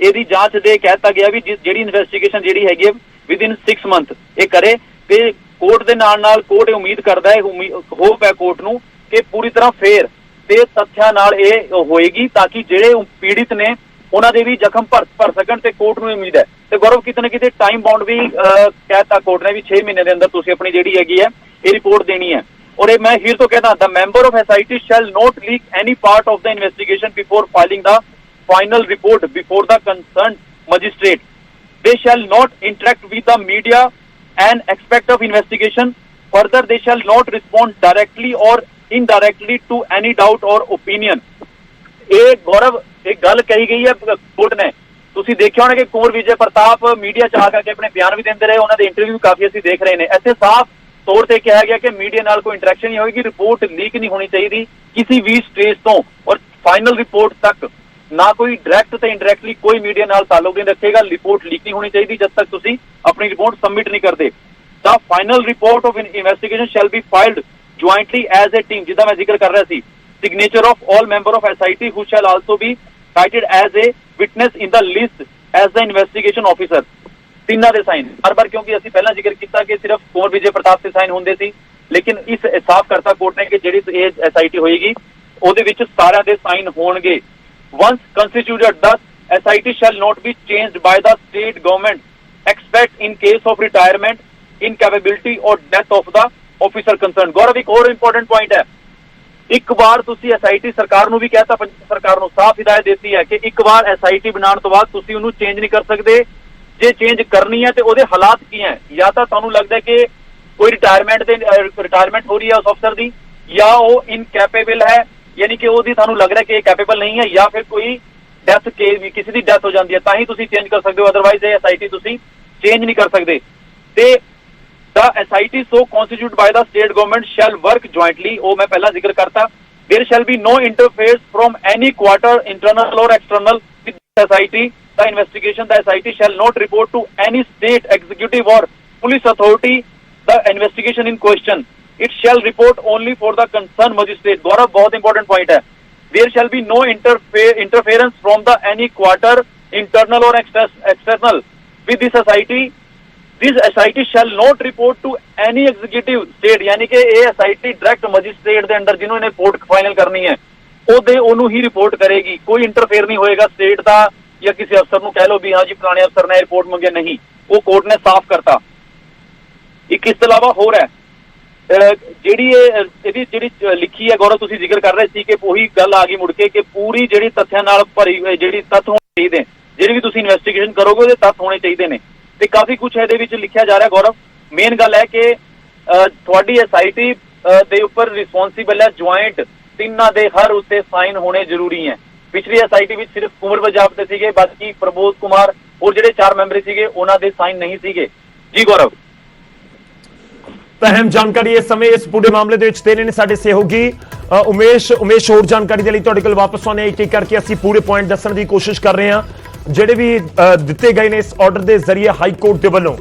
ਇਹਦੀ ਜਾਂਚ ਦੇ ਕਹਿਤਾ ਗਿਆ ਵੀ ਜਿਹੜੀ ਇਨਵੈਸਟੀਗੇਸ਼ਨ ਜਿਹੜੀ ਹੈਗੀ ਹੈ ਵਿਦਿਨ 6 ਮੰਥ ਇਹ ਕਰੇ ਤੇ ਕੋਰਟ ਦੇ ਨਾਲ ਕੋਰਟ ਇਹ ਉਮੀਦ ਕਰਦਾ ਹੈ, ਹੋਪ ਹੈ ਕੋਰਟ ਨੂੰ ਕਿ ਪੂਰੀ ਤਰ੍ਹਾਂ ਫੇਰ ਤੇ ਤੱਥਾਂ ਨਾਲ ਇਹ ਹੋਏਗੀ ਤਾਂ ਕਿ ਜਿਹੜੇ ਪੀੜਿਤ ਨੇ ਉਹਨਾਂ ਦੇ ਵੀ ਜ਼ਖਮ ਭਰ ਸਕਣ ਤੇ ਕੋਰਟ ਨੂੰ ਉਮੀਦ ਹੈ। ਤੇ ਗੌਰਵ, ਕਿਤੇ ਨਾ ਕਿਤੇ ਟਾਈਮ ਬਾਉਂਡ ਵੀ ਕਹਿਤਾ ਕੋਰਟ ਨੇ ਵੀ 6 ਮਹੀਨੇ ਦੇ ਅੰਦਰ ਤੁਸੀਂ ਆਪਣੀ ਜਿਹੜੀ ਹੈਗੀ ਹੈ ਇਹ ਰਿਪੋਰਟ ਦੇਣੀ ਹੈ। ਔਰ ਇਹ ਮੈਂ ਹੀਰ ਤੋਂ ਕਹਿੰਦਾ, the member of SIT shall not leak any part of the investigation before filing the final report before the concerned magistrate. They shall not interact with the media and aspect of investigation. Further, they shall not respond directly or indirectly to any doubt or opinion। ਇਹ ਗੌਰਵ ਇੱਕ ਗੱਲ ਕਹੀ ਗਈ ਹੈ court ਨੇ, ਤੁਸੀਂ ਦੇਖਿਆ ਹੋਣਾ ਕਿ ਕੁੰਵਰ ਵਿਜੇ ਪ੍ਰਤਾਪ ਮੀਡੀਆ ਚ ਆ ਕੇ ਆਪਣੇ ਬਿਆਨ ਵੀ ਦਿੰਦੇ ਰਹੇ, ਉਹਨਾਂ ਦੇ ਇੰਟਰਵਿਊ ਕਾਫੀ ਅਸੀਂ ਦੇਖ ਰਹੇ ਨੇ। ਇੱਥੇ ਸਾਫ਼ ਤੌਰ ਤੇ ਕਿਹਾ ਗਿਆ ਕਿ ਮੀਡੀਆ ਨਾਲ ਕੋਈ ਇੰਟਰੈਕਸ਼ਨ ਨਹੀਂ ਹੋਏਗੀ, ਰਿਪੋਰਟ ਲੀਕ ਨਹੀਂ ਹੋਣੀ ਚਾਹੀਦੀ ਕਿਸੇ ਵੀ ਸਟੇਜ ਤੋਂ ਔਰ ਫਾਈਨਲ ਰਿਪੋਰਟ ਤੱਕ ਨਾ ਕੋਈ ਡਾਇਰੈਕਟ ਤੇ ਇਨਡਾਇਰੈਕਟਲੀ ਕੋਈ ਮੀਡੀਆ ਨਾਲ ਤਾਲੁਕ ਨਹੀਂ ਰੱਖੇਗਾ। ਰਿਪੋਰਟ ਲੀਕ ਨਹੀਂ ਹੋਣੀ ਚਾਹੀਦੀ ਜਦ ਤੱਕ ਤੁਸੀਂ ਆਪਣੀ ਰਿਪੋਰਟ ਸਬਮਿਟ ਨਹੀਂ ਕਰਦੇ। The final report of investigation shall be filed jointly as a team, ਜਿੱਦਾਂ ਮੈਂ ਜ਼ਿਕਰ ਕਰ ਰਿਹਾ ਸੀ, signature of all member of SIT who shall also be cited as a witness in the list as the investigation officer। ਤਿੰਨਾਂ ਦੇ sign ਬਾਰ-ਬਾਰ, ਕਿਉਂਕਿ ਅਸੀਂ ਪਹਿਲਾਂ ਜ਼ਿਕਰ ਕੀਤਾ ਕਿ ਸਿਰਫ ਕੁੰਵਰ ਵਿਜੇ ਪ੍ਰਤਾਪ ਦੇ ਸਾਈਨ ਹੁੰਦੇ ਸੀ, ਲੇਕਿਨ ਇਸ ਸਾਫ਼ ਕਰਤਾ ਕੋਰਟ ਨੇ ਕਿ ਜਿਹੜੀ ਇਹ SIT ਹੋਏਗੀ ਉਹਦੇ ਵਿੱਚ ਸਾਰਿਆਂ ਦੇ ਸਾਈਨ ਹੋਣਗੇ। Once constituted, thus SIT shall not be changed by the state government except in case of retirement, incapability or death of the officer concerned। गौरव, एक और important point है, ਇੱਕ ਵਾਰ ਤੁਸੀਂ SIT ਸਰਕਾਰ ਨੂੰ ਵੀ ਕਹਿਤਾ, ਪੰਜਾਬ ਸਰਕਾਰ ਨੂੰ ਸਾਫ਼ ਹਿਦਾਇਤ ਦਿੱਤੀ ਹੈ ਕਿ ਇੱਕ ਵਾਰ SIT ਬਣਾਉਣ ਤੋਂ ਬਾਅਦ ਤੁਸੀਂ ਉਹਨੂੰ ਚੇਂਜ ਨਹੀਂ ਕਰ ਸਕਦੇ। ਜੇ ਚੇਂਜ ਕਰਨੀ ਹੈ ਤੇ ਉਹਦੇ ਹਾਲਾਤ ਕੀ ਹੈ, ਜਾਂ ਤਾਂ ਤੁਹਾਨੂੰ ਲੱਗਦਾ ਕਿ ਕੋਈ ਰਿਟਾਇਰਮੈਂਟ ਹੋ ਰਹੀ ਹੈ ਉਸ ਅਫਸਰ ਦੀ, ਜਾਂ ਉਹ ਇਨਕੈਪੇਬਲ ਹੈ यानी कि ਉਹਦੀ ਤੁਹਾਨੂੰ ਲੱਗ ਰਿਹਾ ਕਿ ਇਹ ਕੈਪੇਬਲ ਨਹੀਂ ਹੈ, ਜਾਂ ਫਿਰ ਕੋਈ ਡੈਥ ਕਿਸੇ ਦੀ ਡੈਥ ਹੋ ਜਾਂਦੀ ਹੈ ਤਾਂ ਹੀ ਤੁਸੀਂ ਚੇਂਜ ਕਰ ਸਕਦੇ ਹੋ, ਅਦਰਵਾਈਜ਼ ਇਹ SIT ਤੁਸੀਂ ਚੇਂਜ ਨਹੀਂ ਕਰ ਸਕਦੇ। ਤੇ the SIT so constituted by the state government shall work jointly, ਉਹ ਮੈਂ ਪਹਿਲਾਂ ਜ਼ਿਕਰ ਕਰਤਾ। there shall be no interference from any quarter internal or external with the SIT। the investigation, the SIT shall not report to any state executive or police authority the investigation in question। It shall report only for the concerned magistrate। गौरव, बहुत important point है। There shall be no interference from the any quarter internal or external with this SIT। This SIT shall not report to any executive state, यानी कि ये SIT direct magistrate ਦੇ ਅੰਦਰ ਜਿਹਨੂੰ ਇਹਨੇ report final ਕਰਨੀ ਹੈ ਉਹਨੂੰ ਹੀ ਰਿਪੋਰਟ ਕਰੇਗੀ। ਕੋਈ ਇੰਟਰਫੇਅਰ ਨਹੀਂ ਹੋਏਗਾ ਸਟੇਟ ਦਾ ਜਾਂ ਕਿਸੇ ਅਫਸਰ ਨੂੰ ਕਹਿ ਲਓ ਵੀ ਹਾਂ ਜੀ ਪੁਰਾਣੇ ਅਫਸਰ ਨੇ ਰਿਪੋਰਟ ਮੰਗੀ, ਨਹੀਂ, ਉਹ ਕੋਰਟ ਨੇ ਸਾਫ਼ ਕਰਤਾ। ਇੱਕ ਇਸ ਤੋਂ ਇਲਾਵਾ ਹੋਰ ਹੈ ਜਿਹੜੀ ਇਹਦੀ ਜਿਹੜੀ ਲਿਖੀ ਹੈ ਗੌਰਵ, ਤੁਸੀਂ ਜ਼ਿਕਰ ਕਰ ਰਹੇ ਸੀ ਕਿ ਉਹੀ ਗੱਲ ਆ ਗਈ ਮੁੜ ਕੇ ਕਿ ਪੂਰੀ ਜਿਹੜੀ ਤੱਥਾਂ ਨਾਲ ਭਰੀ ਜਿਹੜੀ ਤੱਥ ਹੋਣੇ ਚਾਹੀਦੇ, ਜਿਹੜੀ ਵੀ ਤੁਸੀਂ ਇਨਵੈਸਟੀਗੇਸ਼ਨ ਕਰੋਗੇ ਉਹਦੇ ਤੱਥ ਹੋਣੇ ਚਾਹੀਦੇ ਨੇ ਤੇ ਕਾਫੀ ਕੁਝ ਇਹਦੇ ਵਿੱਚ ਲਿਖਿਆ ਜਾ ਰਿਹਾ ਗੌਰਵ। ਮੇਨ ਗੱਲ ਹੈ ਕਿ ਤੁਹਾਡੀ SIT ਦੇ ਉੱਪਰ ਰਿਸਪੌਂਸਿਬਲ ਹੈ ਜੁਆਇੰਟ, ਤਿੰਨਾਂ ਦੇ ਹਰ ਉੱਤੇ ਸਾਈਨ ਹੋਣੇ ਜ਼ਰੂਰੀ ਹੈ। ਪਿਛਲੀ SIT ਵਿੱਚ ਸਿਰਫ ਕੁੰਵਰ ਪੰਜਾਬ ਦੇ ਸੀਗੇ, ਬਾਕੀ ਪ੍ਰਬੋਧ ਕੁਮਾਰ ਹੋਰ ਜਿਹੜੇ 4 ਮੈਂਬਰ ਸੀਗੇ ਉਹਨਾਂ ਦੇ ਸਾਈਨ ਨਹੀਂ ਸੀਗੇ। ਜੀ ਗੌਰਵ, ਅਹਿਮ ਜਾਣਕਾਰੀ ਇਸ ਸਮੇਂ ਇਸ ਪੂਰੇ ਮਾਮਲੇ ਦੇ ਵਿੱਚ ਦੇ ਰਹੇ ਨੇ ਸਾਡੇ ਸਹਿਯੋਗੀ ਉਮੇਸ਼। ਹੋਰ ਜਾਣਕਾਰੀ ਦੇ ਲਈ ਤੁਹਾਡੇ ਕੋਲ ਵਾਪਸ ਆਉਣੇ ਇੱਕ ਕਰਕੇ ਅਸੀਂ ਪੂਰੇ ਪੁਆਇੰਟ ਦੱਸਣ ਦੀ ਕੋਸ਼ਿਸ਼ ਕਰ ਰਹੇ ਹਾਂ ਜਿਹੜੇ ਵੀ ਦਿੱਤੇ ਗਏ ਨੇ ਇਸ ਆਰਡਰ ਦੇ ਜ਼ਰੀਏ ਹਾਈ ਕੋਰਟ ਦੇ ਵੱਲੋਂ।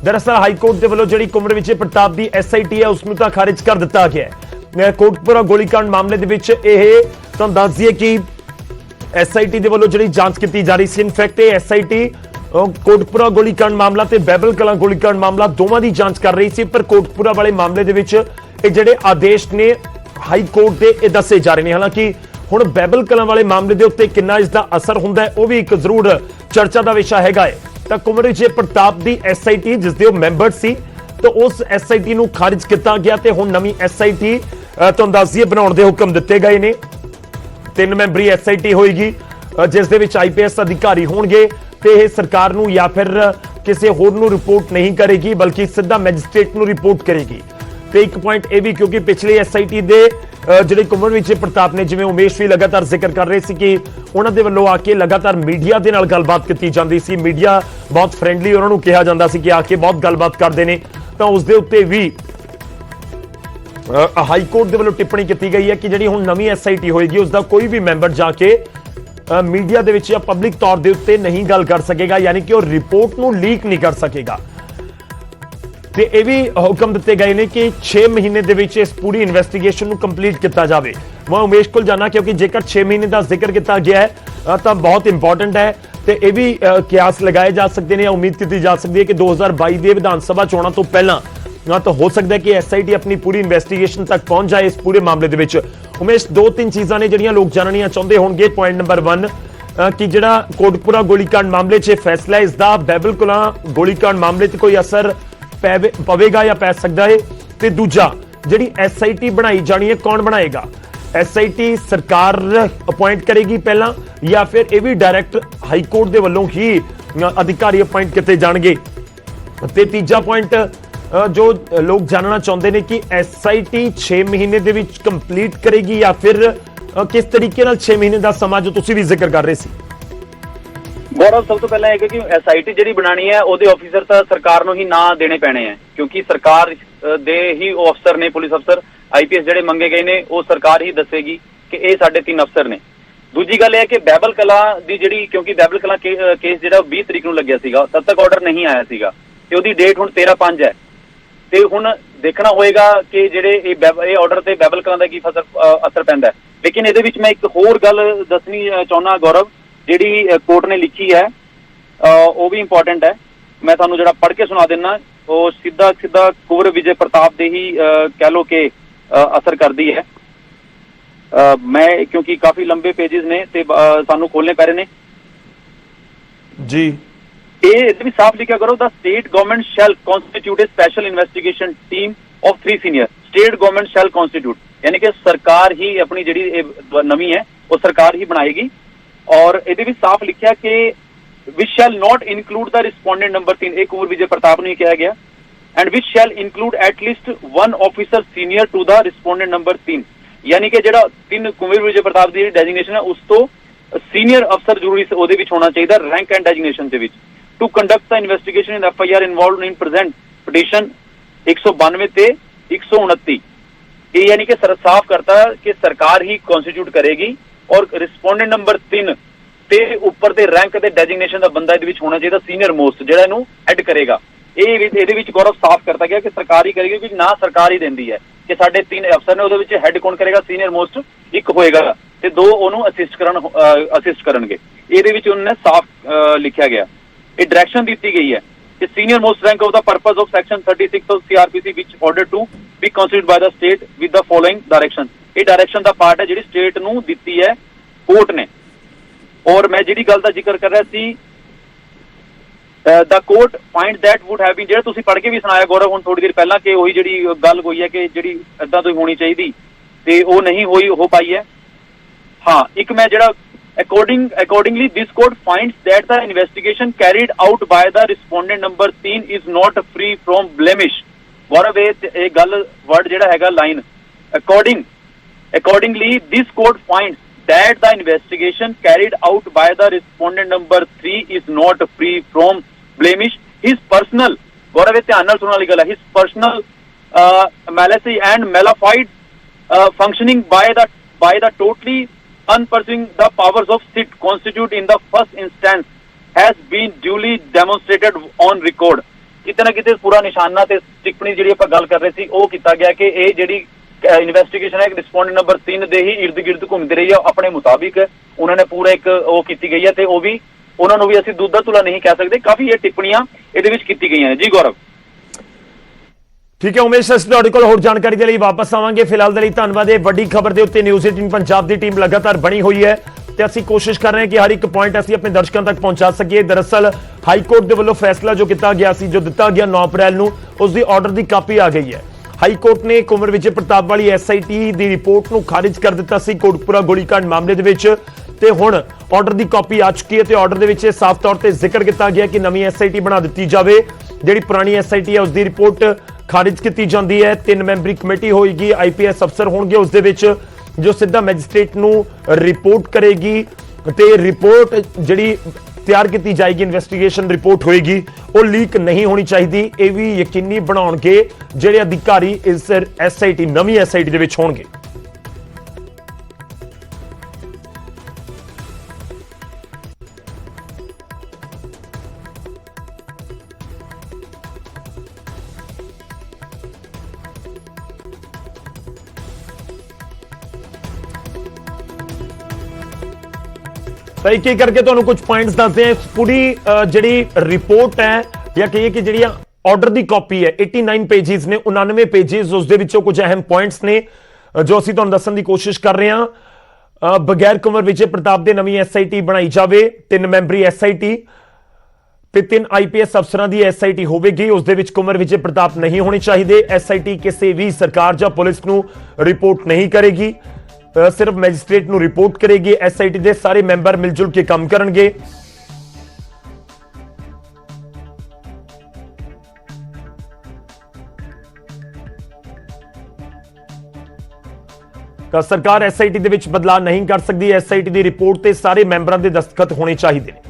ਦਰਅਸਲ ਹਾਈ ਕੋਰਟ ਦੇ ਵੱਲੋਂ ਜਿਹੜੀ ਕੁੰਵਰ ਵਿਜੇ ਪ੍ਰਤਾਪ ਦੀ SIT ਹੈ ਉਸ ਨੂੰ ਤਾਂ ਖਾਰਿਜ ਕਰ ਦਿੱਤਾ ਗਿਆ ਹੈ, ਕੋਟਕਪੂਰਾ ਗੋਲੀकांड ਮਾਮਲੇ ਦੇ ਵਿੱਚ ਇਹ ਤੁਹਾਨੂੰ ਦੱਸ ਦਈਏ ਕਿ SIT ਦੇ ਵੱਲੋਂ ਜਿਹੜੀ ਜਾਂਚ ਕੀਤੀ ਜਾ ਰਹੀ ਸੀ। ਇਨਫੈਕਟ ਇਹ SIT ਕੋਟਕਪੂਰਾ ਗੋਲੀकांड ਮਾਮਲਾ ਤੇ ਬੈਬਲ ਕਲਾਂ ਗੋਲੀकांड ਮਾਮਲਾ ਦੋਵਾਂ ਦੀ ਜਾਂਚ ਕਰ ਰਹੀ ਸੀ, ਪਰ ਕੋਟਕਪੂਰਾ ਵਾਲੇ ਮਾਮਲੇ ਦੇ ਵਿੱਚ ਇਹ ਜਿਹੜੇ ਆਦੇਸ਼ ਨੇ ਹਾਈ ਕੋਰਟ ਦੇ ਇਹ ਦੱਸੇ ਜਾ ਰਹੇ ਨੇ। ਹਾਲਾਂਕਿ ਹੁਣ ਬੈਬਲ ਕਲਾਂ ਵਾਲੇ ਮਾਮਲੇ ਦੇ ਉੱਤੇ ਕਿੰਨਾ ਇਸ ਦਾ ਅਸਰ ਹੁੰਦਾ ਹੈ ਉਹ ਵੀ ਇੱਕ ਜ਼ਰੂਰ ਚਰਚਾ ਦਾ ਵਿਸ਼ਾ ਹੈਗਾ ਹੈ। ਤਾਂ ਕੁੰਵਰ ਵਿਜੇ ਪ੍ਰਤਾਪ ਦੀ SIT ਜਿਸ ਦੇ ਉਹ ਮੈਂਬਰ ਸੀ ਤਾਂ ਉਸ SIT ਨੂੰ ਖਾਰਿਜ ਕੀਤਾ ਗਿਆ ਤੇ ਹੁਣ ਨਵੀਂ SIT ਤੁਹਾਨੂੰ ਦੱਸ ਦਈਏ ਬਣਾਉਣ ਦੇ ਹੁਕਮ ਦਿੱਤੇ ਗਏ ਨੇ। 3 ਮੈਂਬਰੀ SIT ਹੋਏਗੀ ਜਿਸ ਦੇ ਵਿੱਚ IPS ਅਧਿਕਾਰੀ ਹੋਣਗੇ ਤੇ ਇਹ ਸਰਕਾਰ ਨੂੰ ਜਾਂ ਫਿਰ ਕਿਸੇ ਹੋਰ ਨੂੰ ਰਿਪੋਰਟ ਨਹੀਂ ਕਰੇਗੀ ਬਲਕਿ ਸਿੱਧਾ ਮੈਜਿਸਟ੍ਰੇਟ ਨੂੰ ਰਿਪੋਰਟ ਕਰੇਗੀ। ਤੇ ਇੱਕ ਪੁਆਇੰਟ ਇਹ ਵੀ ਕਿਉਂਕਿ ਪਿਛਲੇ SIT ਦੇ ਜਿਹੜੇ ਕੁੰਵਰ ਵਿਜੇ ਪ੍ਰਤਾਪ ਨੇ, ਜਿਵੇਂ ਉਮੇਸ਼ ਵੀ ਲਗਾਤਾਰ ਜ਼ਿਕਰ ਕਰ ਰਹੇ ਸੀ ਕਿ ਉਹਨਾਂ ਦੇ ਵੱਲੋਂ ਆ ਕੇ ਲਗਾਤਾਰ ਮੀਡੀਆ ਦੇ ਨਾਲ ਗੱਲਬਾਤ ਕੀਤੀ ਜਾਂਦੀ ਸੀ, ਮੀਡੀਆ ਬਹੁਤ ਫ੍ਰੈਂਡਲੀ ਉਹਨਾਂ ਨੂੰ ਕਿਹਾ ਜਾਂਦਾ ਸੀ ਕਿ ਆ ਕੇ ਬਹੁਤ ਗੱਲਬਾਤ ਕਰਦੇ ਨੇ, ਤਾਂ ਉਸ ਦੇ ਉੱਤੇ ਵੀ ਹਾਈ ਕੋਰਟ ਦੇ ਵੱਲੋਂ ਟਿੱਪਣੀ ਕੀਤੀ ਗਈ ਹੈ ਕਿ ਜਿਹੜੀ ਹੁਣ ਨਵੀਂ SIT ਹੋਏਗੀ ਉਸ ਦਾ ਕੋਈ ਵੀ ਮੈਂਬਰ ਜਾ ਕੇ ਮੀਡੀਆ ਦੇ ਵਿੱਚ ਜਾਂ ਪਬਲਿਕ ਤੌਰ ਦੇ ਉੱਤੇ ਨਹੀਂ ਗੱਲ ਕਰ ਸਕੇਗਾ, ਯਾਨੀ ਕਿ ਉਹ ਰਿਪੋਰਟ ਨੂੰ ਲੀਕ ਨਹੀਂ ਕਰ ਸਕੇਗਾ। ਤੇ ਇਹ ਵੀ ਹੁਕਮ ਦਿੱਤੇ ਗਏ ਨੇ ਕਿ 6 ਮਹੀਨੇ ਦੇ ਵਿੱਚ ਇਸ ਪੂਰੀ ਇਨਵੈਸਟੀਗੇਸ਼ਨ ਨੂੰ ਕੰਪਲੀਟ ਕੀਤਾ ਜਾਵੇ। ਮੈਂ ਉਮੇਸ਼ ਕੋਲ ਜਾਣਾ ਕਿਉਂਕਿ ਜੇਕਰ 6 ਮਹੀਨੇ ਦਾ ਜ਼ਿਕਰ ਕੀਤਾ ਗਿਆ ਹੈ ਤਾਂ ਬਹੁਤ ਇੰਪੋਰਟੈਂਟ ਹੈ ਤੇ ਇਹ ਵੀ ਕਿਆਸ ਲਗਾਏ ਜਾ ਸਕਦੇ ਨੇ, ਉਮੀਦ ਕੀਤੀ ਜਾ ਸਕਦੀ ਹੈ ਕਿ 2022 ਦੇ ਵਿਧਾਨ ਸਭਾ ਚੋਣਾਂ ਤੋਂ ਪਹਿਲਾਂ ਤਾਂ ਹੋ ਸਕਦਾ ਹੈ ਕਿ SIT ਆਪਣੀ ਪੂਰੀ ਇਨਵੈਸਟੀਗੇਸ਼ਨ ਤੱਕ ਪਹੁੰਚ ਜਾਏ ਇਸ ਪੂਰੇ ਮਾਮਲੇ ਦੇ ਵਿੱਚ। ਉਮੇਸ਼ 2-3 ਚੀਜ਼ਾਂ ਨੇ ਜਿਹੜੀਆਂ ਲੋਕ ਜਾਣਨੀਆਂ ਚਾਹੁੰਦੇ ਹੋਣਗੇ। ਪੁਆਇੰਟ ਨੰਬਰ 1 ਕਿ ਜਿਹੜਾ ਕੋਟਕਪੂਰਾ ਗੋਲੀकांड ਮਾਮਲੇ 'ਚ ਫੈਸਲਾ ਇਸ ਦਾ ਬੈਬਲ ਕਲਾਂ ਗੋਲੀकांड ਮਾਮਲੇ 'ਤੇ ਕੋਈ ਅਸਰ ਪਵੇਗਾ ਜਾਂ ਪੈ ਸਕਦਾ ਹੈ, ਤੇ ਦੂਜਾ ਜਿਹੜੀ SIT ਬਣਾਈ ਜਾਣੀ ਹੈ ਕੌਣ ਬਣਾਏਗਾ? SIT ਸਰਕਾਰ ਅਪਾਇੰਟ ਕਰੇਗੀ ਪਹਿਲਾਂ ਜਾਂ ਫਿਰ ਇਹ ਵੀ ਡਾਇਰੈਕਟ ਹਾਈ ਕੋਰਟ ਦੇ ਵੱਲੋਂ ਹੀ ਅਧਿਕਾਰੀ ਅਪਾਇੰਟ ਕੀਤੇ ਜਾਣਗੇ? ਤੇ ਤੀਜਾ ਪੁਆਇੰਟ ਜੋ ਲੋਕ ਜਾਣਨਾ ਚਾਹੁੰਦੇ ਨੇ ਕਿ SIT 6 ਮਹੀਨੇ ਦੇ ਵਿੱਚ ਕੰਪਲੀਟ ਕਰੇਗੀ ਜਾਂ ਫਿਰ ਕਿਸ ਤਰੀਕੇ ਨਾਲ 6 ਮਹੀਨੇ ਦਾ ਸਮਾਂ ਜੋ ਤੁਸੀਂ ਵੀ ਜ਼ਿਕਰ ਕਰ ਰਹੇ ਸੀ? ਗੌਰਵ, ਸਭ ਤੋਂ ਪਹਿਲਾਂ ਇਹ ਕਿ SIT ਜਿਹੜੀ ਬਣਾਣੀ ਹੈ ਉਹਦੇ ਆਫੀਸਰ ਤਾਂ ਸਰਕਾਰ ਨੂੰ ਹੀ ਨਾਂ ਦੇਣੇ ਪੈਣੇ ਹੈ, ਕਿਉਂਕਿ ਸਰਕਾਰ ਦੇ ਹੀ ਉਹ ਅਫਸਰ ਨੇ, ਪੁਲਿਸ ਅਫਸਰ IPS ਜਿਹੜੇ ਮੰਗੇ ਗਏ ਨੇ ਉਹ ਸਰਕਾਰ ਹੀ ਦੱਸੇਗੀ ਕਿ ਇਹ ਸਾਡੇ 3 ਅਫਸਰ ਨੇ। ਦੂਜੀ ਗੱਲ ਇਹ ਹੈ ਕਿ ਬੈਬਲ ਕਲਾਂ ਦੀ ਜਿਹੜੀ, ਕਿਉਂਕਿ ਬੈਬਲ ਕਲਾਂ ਕੇਸ ਜਿਹੜਾ 20 ਤਰੀਕ ਨੂੰ ਲੱਗਿਆ ਸੀਗਾ, ਤਦ ਤੱਕ ਆਰਡਰ ਨਹੀਂ ਆਇਆ ਸੀਗਾ ਤੇ ਉਹਦੀ ਡੇਟ ਹੁਣ 13/5 ਹੈ ਤੇ ਹੁਣ ਦੇਖਣਾ ਹੋਏਗਾ ਕਿ ਜਿਹੜੇ ਇਹ ਆਰਡਰ ਤੇ ਬੈਬਲ ਕਲਾਂ ਦਾ ਕੀ ਅਸਰ ਪੈਂਦਾ ਹੈ। ਲੇਕਿਨ ਇਹਦੇ ਵਿੱਚ ਮੈਂ ਇੱਕ ਹੋਰ ਗੱਲ ਦੱਸਣੀ ਚਾਹੁੰਦਾ ਗੌਰਵ, ਜਿਹੜੀ ਕੋਰਟ ਨੇ ਲਿਖੀ ਹੈ ਉਹ ਵੀ ਇੰਪੋਰਟੈਂਟ ਹੈ। ਮੈਂ ਤੁਹਾਨੂੰ ਜਿਹੜਾ ਪੜ੍ਹ ਕੇ ਸੁਣਾ ਦਿੰਦਾ, ਉਹ ਸਿੱਧਾ ਕੁੰਵਰ ਵਿਜੇ ਪ੍ਰਤਾਪ ਦੇ ਹੀ ਕਹਿ ਲੋ ਕਿ ਅਸਰ ਕਰਦੀ ਹੈ। ਮੈਂ ਕਿਉਂਕਿ ਕਾਫੀ ਲੰਬੇ ਪੇजेस ਨੇ ਤੇ ਸਾਨੂੰ ਖੋਲਣੇ ਪੈ ਰਹੇ ਨੇ ਜੀ। ਇਹ ਵੀ ਸਾਫ਼ ਲਿਖਿਆ ਕਰੋ, the state government shall constitute a special investigation team of 3 senior. State government shall constitute यानी कि सरकार ही अपनी जी नवी है वो सरकार ही बनाएगी। और ये भी साफ लिखा कि which shall not include the respondent number 3, एक कुंवर विजय प्रताप ने कहा गया, and which shall include at least 1 officer senior to the respondent number 3। यानी कि जो 3 कुंवर विजय प्रताप की डेजिग्नेशन है उस तो सीनियर अफसर जरूरी ਉਹਦੇ ਵਿੱਚ ਹੋਣਾ ਚਾਹੀਦਾ रैंक एंड डेजिग्नेशन ਦੇ ਵਿੱਚ। To conduct the investigation in FIR involved in present petition 192 ਤੇ 129। ये यानी कि साफ करता कि सरकार ही कॉन्स्टिट्यूट करेगी और रिस्पोंडेंट नंबर 3 ਤੇ ਉੱਪਰ ਦੇ ਰੈਂਕ ਤੇ ਡੈਜਿਗਨੇਸ਼ਨ ਦਾ ਬੰਦਾ ਇਹਦੇ ਵਿੱਚ ਹੋਣਾ ਚਾਹੀਦਾ ਸੀਨੀਅਰ ਮੋਸਟ, ਜਿਹੜਾ ਇਹਨੂੰ ਹੈਡ ਕਰੇਗਾ। ਇਹਦੇ ਵਿੱਚ ਗੌਰਵ ਸਾਫ਼ ਕਰਤਾ ਗਿਆ ਕਿ ਸਰਕਾਰ ਹੀ ਕਰੇਗੀ, ਕਿਉਂਕਿ ਨਾ ਸਰਕਾਰ ਹੀ ਦਿੰਦੀ ਹੈ ਕਿ ਸਾਡੇ 3 ਅਫਸਰ ਨੇ, ਉਹਦੇ ਵਿੱਚ ਹੈਡ ਕੌਣ ਕਰੇਗਾ? ਸੀਨੀਅਰ ਮੋਸਟ ਇੱਕ ਹੋਏਗਾ ਤੇ 2 ਉਹਨੂੰ ਅਸਿਸਟ ਕਰਨਗੇ। ਇਹਦੇ ਵਿੱਚ ਉਹਨਾਂ ਨੇ ਸਾਫ਼ ਲਿਖਿਆ ਗਿਆ, ਇਹ ਡਾਇਰੈਕਸ਼ਨ ਦਿੱਤੀ ਗਈ ਹੈ ਕਿ senior most rank of the purpose of section 36 of CRPC ਵਿਚ order to be considered by the state with the following direction. ਇਹ ਡਾਇਰੈਕਸ਼ਨ ਦਾ ਪਾਰਟ ਹੈ ਜਿਹੜੀ ਸਟੇਟ ਨੂੰ ਦਿੱਤੀ ਹੈ ਕੋਰਟ ਨੇ। और मैं जिहड़ी गल दा जिक्र कर रहा सी, the court find that would have been, जेड़ा तुसीं पढ़ के भी सुनाया गौरव हुण थोड़ी देर पहला कि वही जिहड़ी गल होई है कि जिहड़ी इदां तो होनी चाहिए ते वो नहीं हो पाई है। हाँ, एक मैं जिहड़ा accordingly this court finds that the investigation carried out by the respondent number 3 is not free from blemish। गौरव ये गल वर्ड जिहड़ा हैगा line accordingly this court finds that the investigation carried out by the respondent number 3 is not free from blemish। His personal, गौरव ध्यान नाल सुनने वाली गल है, his personal malice and malified functioning by the totally unpursuing the powers of sit constitute in the first instance has been duly demonstrated on record। कितना किते पूरा निशाना ते टिप्पणी जिहड़ी आपां गल कर रहे सी वो कीता गया कि ये जिहड़ी ਇਨਵੈਸਟੀਗੇਸ਼ਨ ਹੈ ਕਿ ਰਿਸਪੋਂਡੈਂਟ ਨੰਬਰ 3 ਦੇ ਹੀ ਇਰਦ ਗਿਰਦ ਘੁੰਮਦੀ ਰਹੀ ਹੈ ਆਪਣੇ ਮੁਤਾਬਿਕ। ਉਹਨਾਂ ਨੇ ਪੂਰਾ ਇੱਕ ਉਹ ਕੀਤੀ ਗਈ ਹੈ ਤੇ ਉਹ ਵੀ ਉਹਨਾਂ ਨੂੰ ਵੀ ਅਸੀਂ ਦੁੱਧ ਦਾ ਤੁਲਾ ਨਹੀਂ ਕਹਿ ਸਕਦੇ। ਕਾਫੀ ਇਹ ਟਿੱਪਣੀਆਂ ਇਹਦੇ ਵਿੱਚ ਕੀਤੀ ਗਈਆਂ ਨੇ ਜੀ ਗੌਰਵ। ਠੀਕ ਹੈ ਉਮੇਸ਼, ਅਸੀਂ ਤੁਹਾਡੇ ਕੋਲ ਹੋਰ ਜਾਣਕਾਰੀ ਦੇ ਲਈ ਵਾਪਸ ਆਵਾਂਗੇ। ਫਿਲਹਾਲ ਦੇ ਲਈ ਧੰਨਵਾਦ। ਇਹ ਵੱਡੀ ਖਬਰ ਦੇ ਉੱਤੇ ਨਿਊਜ਼ 18 ਪੰਜਾਬ ਦੀ ਟੀਮ ਲਗਾਤਾਰ ਬਣੀ ਹੋਈ ਹੈ ਤੇ ਅਸੀਂ ਕੋਸ਼ਿਸ਼ ਕਰ ਰਹੇ ਹਾਂ ਕਿ ਹਰ ਇੱਕ ਪੁਆਇੰਟ ਅਸੀਂ ਆਪਣੇ ਦਰਸ਼ਕਾਂ ਤੱਕ ਪਹੁੰਚਾ ਸਕੀਏ। ਦਰਅਸਲ ਹਾਈ ਕੋਰਟ ਦੇ ਵੱਲੋਂ ਫੈਸਲਾ ਜੋ ਕੀਤਾ ਗਿਆ ਸੀ, ਜੋ ਦਿੱਤਾ ਗਿਆ 9 ਅਪ੍ਰੈਲ ਨੂੰ, ਉਸ ਦੀ ਆਰਡਰ ਦੀ ਕਾਪੀ ਆ ਗਈ ਹੈ। ਹਾਈ ਕੋਰਟ ਨੇ ਕੁੰਵਰ ਵਿਜੇ ਪ੍ਰਤਾਪ ਵਾਲੀ ਐਸਆਈਟੀ ਦੀ ਰਿਪੋਰਟ ਨੂੰ ਖਾਰਿਜ ਕਰ ਦਿੱਤਾ ਸੀ ਕੋਟਕਪੂਰਾ ਗੋਲੀकांड ਮਾਮਲੇ ਦੇ ਵਿੱਚ, ਤੇ ਹੁਣ ਆਰਡਰ ਦੀ ਕਾਪੀ ਆ ਚੁੱਕੀ ਹੈ ਤੇ ਆਰਡਰ ਦੇ ਵਿੱਚ ਇਹ ਸਾਫ਼ ਤੌਰ ਤੇ ਜ਼ਿਕਰ ਕੀਤਾ ਗਿਆ ਕਿ ਨਵੀਂ ਐਸਆਈਟੀ ਬਣਾ ਦਿੱਤੀ ਜਾਵੇ। ਜਿਹੜੀ ਪੁਰਾਣੀ ਐਸਆਈਟੀ ਹੈ ਉਸ ਦੀ ਰਿਪੋਰਟ ਖਾਰਿਜ ਕੀਤੀ ਜਾਂਦੀ ਹੈ। 3 ਮੈਂਬਰੀ ਕਮੇਟੀ ਹੋਏਗੀ, ਆਈਪੀਐਸ ਅਫਸਰ ਹੋਣਗੇ ਉਸ ਦੇ ਵਿੱਚ, ਜੋ ਸਿੱਧਾ ਮੈਜਿਸਟ੍ਰੇਟ ਨੂੰ ਰਿਪੋਰਟ ਕਰੇਗੀ ਤੇ ਰਿਪੋਰਟ ਜਿਹੜੀ ਤਿਆਰ ਕੀਤੀ ਜਾਏਗੀ, ਇਨਵੈਸਟੀਗੇਸ਼ਨ ਰਿਪੋਰਟ ਹੋਏਗੀ, ਉਹ ਲੀਕ ਨਹੀਂ ਹੋਣੀ ਚਾਹੀਦੀ। ਇਹ ਵੀ ਯਕੀਨੀ ਬਣਾਉਣਗੇ ਜਿਹੜੇ ਅਧਿਕਾਰੀ ਇਸ ਐਸਆਈਟੀ ਨਵੀਂ ਐਸਆਈਟੀ ਦੇ ਵਿੱਚ ਹੋਣਗੇ। ਤਾਂ ਇੱਕ ਇੱਕ ਕਰਕੇ ਤੁਹਾਨੂੰ ਕੁਝ ਪੁਆਇੰਟਸ ਦੱਸਦੇ ਹਾਂ। ਪੂਰੀ ਜਿਹੜੀ ਰਿਪੋਰਟ ਹੈ ਜਾਂ ਕਹੀਏ ਕਿ ਜਿਹੜੀ ਆਰਡਰ ਦੀ ਕਾਪੀ ਹੈ 89 ਪੇजेस ਨੇ, 99 ਪੇजेस ਉਸ ਦੇ ਵਿੱਚੋਂ ਕੁਝ ਅਹਿਮ ਪੁਆਇੰਟਸ ਨੇ ਜੋ ਅਸੀਂ ਤੁਹਾਨੂੰ ਦੱਸਣ ਦੀ ਕੋਸ਼ਿਸ਼ ਕਰ ਰਹੇ ਹਾਂ। ਬਗੈਰ ਕੁੰਵਰ ਵਿਜੇ ਪ੍ਰਤਾਪ ਦੇ ਨਵੀਂ ਐਸਆਈਟੀ ਬਣਾਈ ਜਾਵੇ, 3 ਮੈਂਬਰੀ ਐਸਆਈਟੀ ਤੇ 3 ਆਈਪੀਐਸ ਅਫਸਰਾਂ ਦੀ ਐਸਆਈਟੀ ਹੋਵੇਗੀ। ਉਸ ਦੇ ਵਿੱਚ ਕੁੰਵਰ ਵਿਜੇ ਪ੍ਰਤਾਪ ਨਹੀਂ ਹੋਣੇ ਚਾਹੀਦੇ। ਐਸਆਈਟੀ ਕਿਸੇ ਵੀ ਸਰਕਾਰ ਜਾਂ ਪੁਲਿਸ ਨੂੰ ਰਿਪੋਰਟ ਨਹੀਂ ਕਰੇਗੀ, ਸਿਰਫ ਮੈਜਿਸਟ੍ਰੇਟ ਨੂੰ ਰਿਪੋਰਟ ਕਰੇਗੀ। ਐਸਆਈਟੀ ਦੇ ਸਾਰੇ ਮੈਂਬਰ ਮਿਲ ਜੁਲ ਕੇ ਕੰਮ ਕਰਨਗੇ। ਤਾਂ ਸਰਕਾਰ ਐਸਆਈਟੀ ਦੇ ਵਿੱਚ ਬਦਲਾਅ ਨਹੀਂ ਕਰ ਸਕਦੀ। ਐਸਆਈਟੀ ਦੀ ਰਿਪੋਰਟ ਤੇ ਸਾਰੇ ਮੈਂਬਰਾਂ ਦੇ ਦਸਤਖਤ ਹੋਣੇ ਚਾਹੀਦੇ ਨੇ।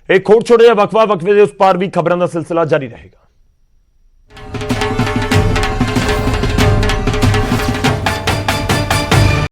ਇੱਕ ਹੋਰ ਛੋਟੇ ਜਿਹੇ ਵਕਫੇ ਦੇ ਉਸ ਪਾਰ ਵੀ ਖਬਰਾਂ ਦਾ ਸਿਲਸਿਲਾ ਜਾਰੀ ਰਹੇਗਾ।